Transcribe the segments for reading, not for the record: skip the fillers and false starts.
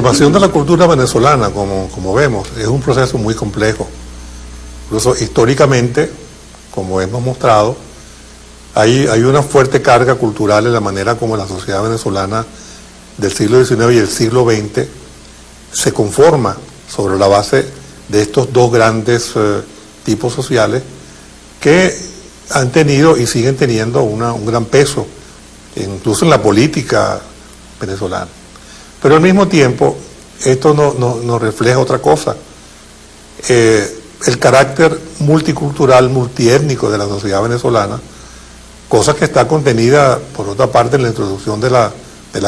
formación de la cultura venezolana, como vemos, es un proceso muy complejo. Incluso históricamente, como hemos mostrado, hay una fuerte carga cultural en la manera como la sociedad venezolana del siglo XIX y el siglo XX se conforma sobre la base de estos dos grandes tipos sociales que han tenido y siguen teniendo un gran peso, incluso en la política venezolana. Pero al mismo tiempo, esto nos refleja otra cosa. El carácter multicultural, multiétnico de la sociedad venezolana, cosa que está contenida, por otra parte, en la introducción de la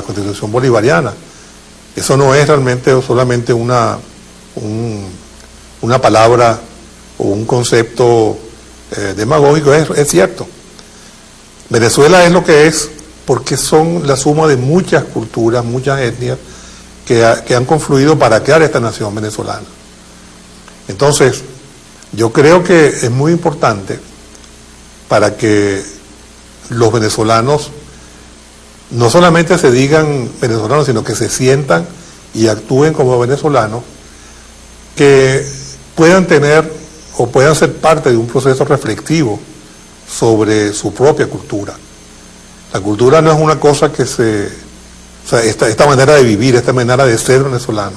Constitución bolivariana. Eso no es realmente solamente una palabra o un concepto demagógico, es cierto. Venezuela es lo que es porque son la suma de muchas culturas, muchas etnias que han confluido para crear esta nación venezolana. Entonces, yo creo que es muy importante para que los venezolanos no solamente se digan venezolanos, sino que se sientan y actúen como venezolanos, que puedan tener o puedan ser parte de un proceso reflexivo sobre su propia cultura. La cultura no es una cosa que esta manera de vivir, esta manera de ser venezolano,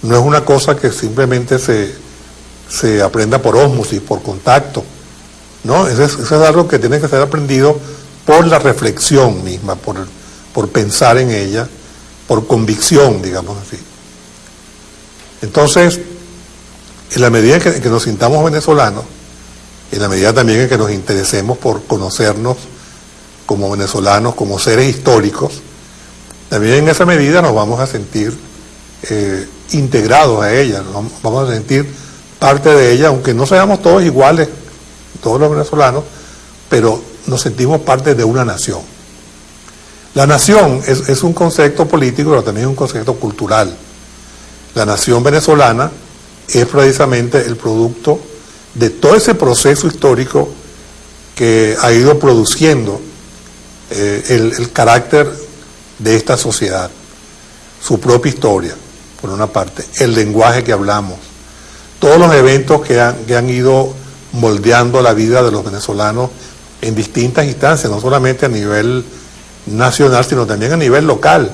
no es una cosa que simplemente se aprenda por ósmosis, por contacto, ¿no? Eso es algo que tiene que ser aprendido por la reflexión misma, por pensar en ella, por convicción, digamos así. Entonces, en la medida en que nos sintamos venezolanos, en la medida también en que nos interesemos por conocernos como venezolanos, como seres históricos, también en esa medida nos vamos a sentir integrados a ella, nos vamos a sentir parte de ella, aunque no seamos todos iguales, todos los venezolanos, pero nos sentimos parte de una nación. La nación es un concepto político, pero también es un concepto cultural. La nación venezolana es precisamente el producto de todo ese proceso histórico que ha ido produciendo el carácter de esta sociedad, su propia historia, por una parte, el lenguaje que hablamos, todos los eventos que han ido moldeando la vida de los venezolanos en distintas instancias, no solamente a nivel nacional, sino también a nivel local.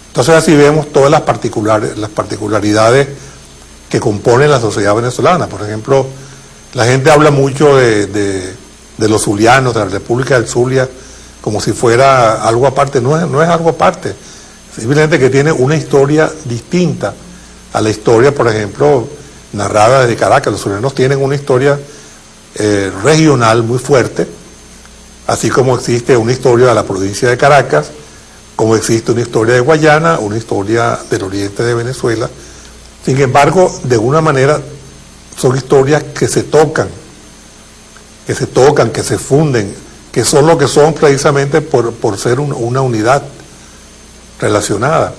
Entonces así vemos todas las particularidades que componen la sociedad venezolana. Por ejemplo, la gente habla mucho de los zulianos, de la República del Zulia, como si fuera algo aparte. No es algo aparte, simplemente que tiene una historia distinta a la historia, por ejemplo, narrada desde Caracas. Los zulianos tienen una historia regional muy fuerte, así como existe una historia de la provincia de Caracas, como existe una historia de Guayana, una historia del oriente de Venezuela. Sin embargo, de alguna manera son historias que se tocan, que se funden, que son lo que son precisamente por ser una unidad relacionada.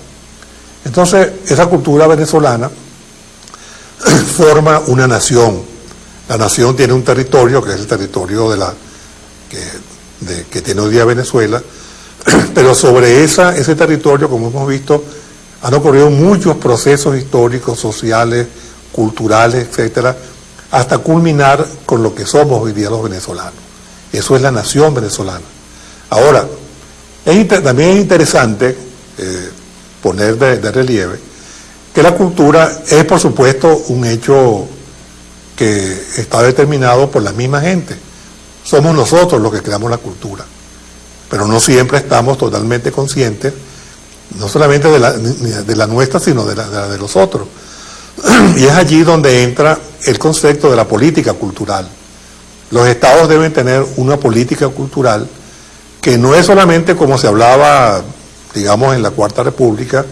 Entonces, esa cultura venezolana forma una nación. La nación tiene un territorio, que es el territorio que tiene hoy día Venezuela, pero sobre ese territorio, como hemos visto, han ocurrido muchos procesos históricos, sociales, culturales, etcétera, hasta culminar con lo que somos hoy día los venezolanos. Eso es la nación venezolana. Ahora, también es interesante poner de relieve que la cultura es, por supuesto, un hecho que está determinado por la misma gente. Somos nosotros los que creamos la cultura, pero no siempre estamos totalmente conscientes, no solamente de la nuestra, sino de la de los otros. Y es allí donde entra el concepto de la política cultural. Los estados deben tener una política cultural que no es solamente como se hablaba, digamos, en la Cuarta República,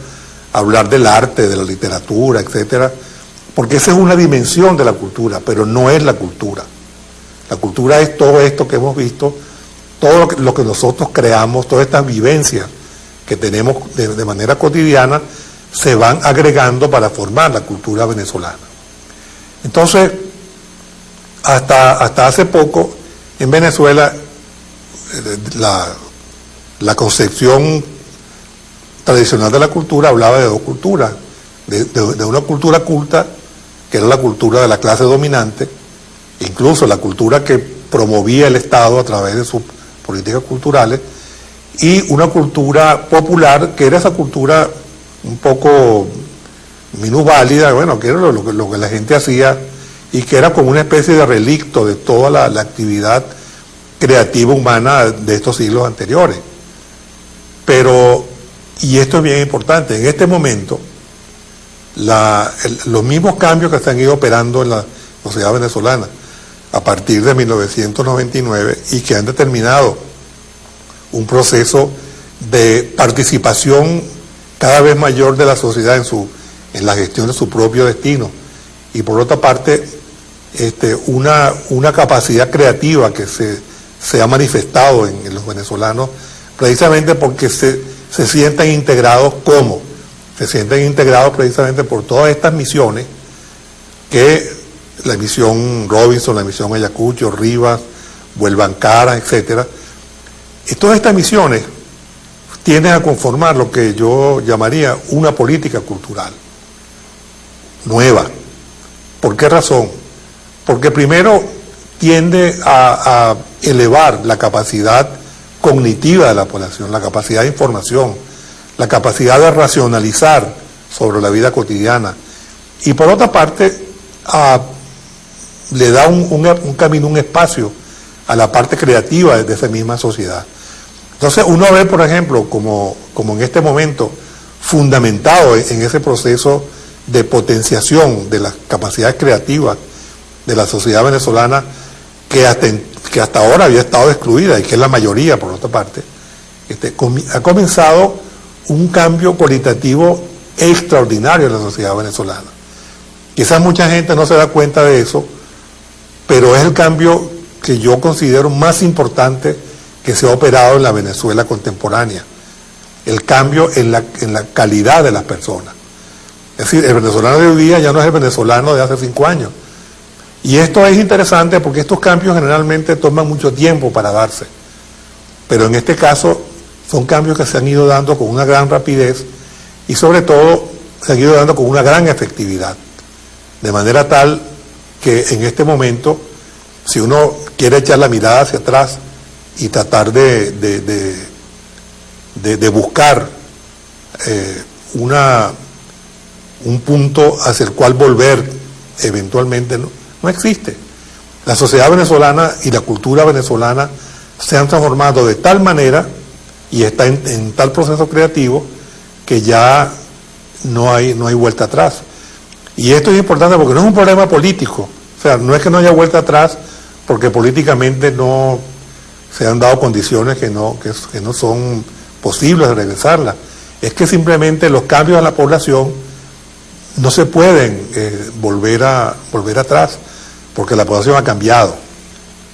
hablar del arte, de la literatura, etcétera, porque esa es una dimensión de la cultura, pero no es la cultura. La cultura es todo esto que hemos visto, todo lo que nosotros creamos, todas estas vivencias que tenemos de manera cotidiana, se van agregando para formar la cultura venezolana. Entonces, hasta hace poco, en Venezuela, la concepción tradicional de la cultura hablaba de dos culturas, de una cultura culta, que era la cultura de la clase dominante, incluso la cultura que promovía el Estado a través de sus políticas culturales, y una cultura popular, que era esa cultura un poco minusválida, bueno, que era lo que la gente hacía, y que era como una especie de relicto de toda la actividad creativa humana de estos siglos anteriores. Pero, y esto es bien importante, en este momento, los mismos cambios que se han ido operando en la sociedad venezolana a partir de 1999 y que han determinado un proceso de participación cada vez mayor de la sociedad en la gestión de su propio destino, y por otra parte una capacidad creativa que se ha manifestado en los venezolanos, precisamente porque se sienten integrados. ¿Cómo? Se sienten integrados precisamente por todas estas misiones, que la misión Robinson, la misión Ayacucho, Rivas, Vuelvan Caras, etcétera. Y todas estas misiones tienden a conformar lo que yo llamaría una política cultural nueva. ¿Por qué razón? Porque primero tiende a elevar la capacidad cognitiva de la población, la capacidad de información, la capacidad de racionalizar sobre la vida cotidiana, y por otra parte le da un camino, un espacio a la parte creativa de esa misma sociedad. Entonces uno ve, por ejemplo, como en este momento, fundamentado en ese proceso de potenciación de las capacidades creativas de la sociedad venezolana, que hasta ahora había estado excluida, y que es la mayoría, por otra parte, ha comenzado un cambio cualitativo extraordinario en la sociedad venezolana. Quizás mucha gente no se da cuenta de eso, pero es el cambio que yo considero más importante que se ha operado en la Venezuela contemporánea. El cambio en la calidad de las personas. Es decir, el venezolano de hoy día ya no es el venezolano de hace 5 años. Y esto es interesante porque estos cambios generalmente toman mucho tiempo para darse. Pero en este caso son cambios que se han ido dando con una gran rapidez, y sobre todo se han ido dando con una gran efectividad. De manera tal que en este momento, si uno quiere echar la mirada hacia atrás y tratar de buscar un punto hacia el cual volver eventualmente, no existe. La sociedad venezolana y la cultura venezolana se han transformado de tal manera y está en tal proceso creativo que ya no hay vuelta atrás. Y esto es importante porque no es un problema político. O sea, no es que no haya vuelta atrás porque políticamente no se han dado condiciones que no son posibles de regresarlas. Es que simplemente los cambios a la población no se pueden volver atrás, porque la población ha cambiado.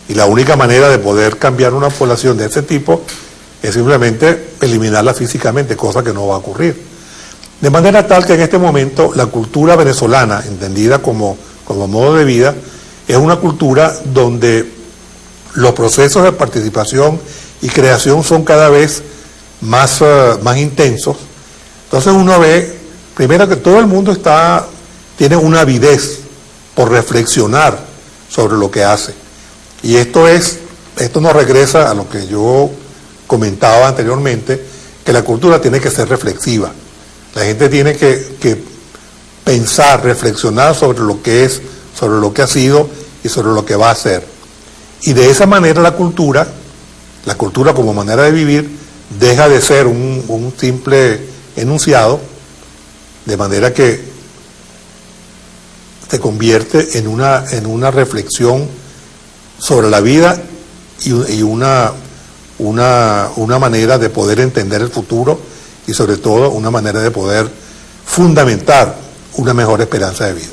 Y la única manera de poder cambiar una población de ese tipo es simplemente eliminarla físicamente, cosa que no va a ocurrir. De manera tal que en este momento la cultura venezolana, entendida como modo de vida, es una cultura donde los procesos de participación y creación son cada vez más intensos. Entonces uno ve, primero, que todo el mundo tiene una avidez por reflexionar sobre lo que hace. Y esto nos regresa a lo que yo comentaba anteriormente, que la cultura tiene que ser reflexiva. La gente tiene que pensar, reflexionar sobre lo que es, sobre lo que ha sido y sobre lo que va a ser. Y de esa manera la cultura como manera de vivir, deja de ser un simple enunciado, de manera que se convierte en una reflexión sobre la vida y una manera de poder entender el futuro, y sobre todo una manera de poder fundamentar una mejor esperanza de vida.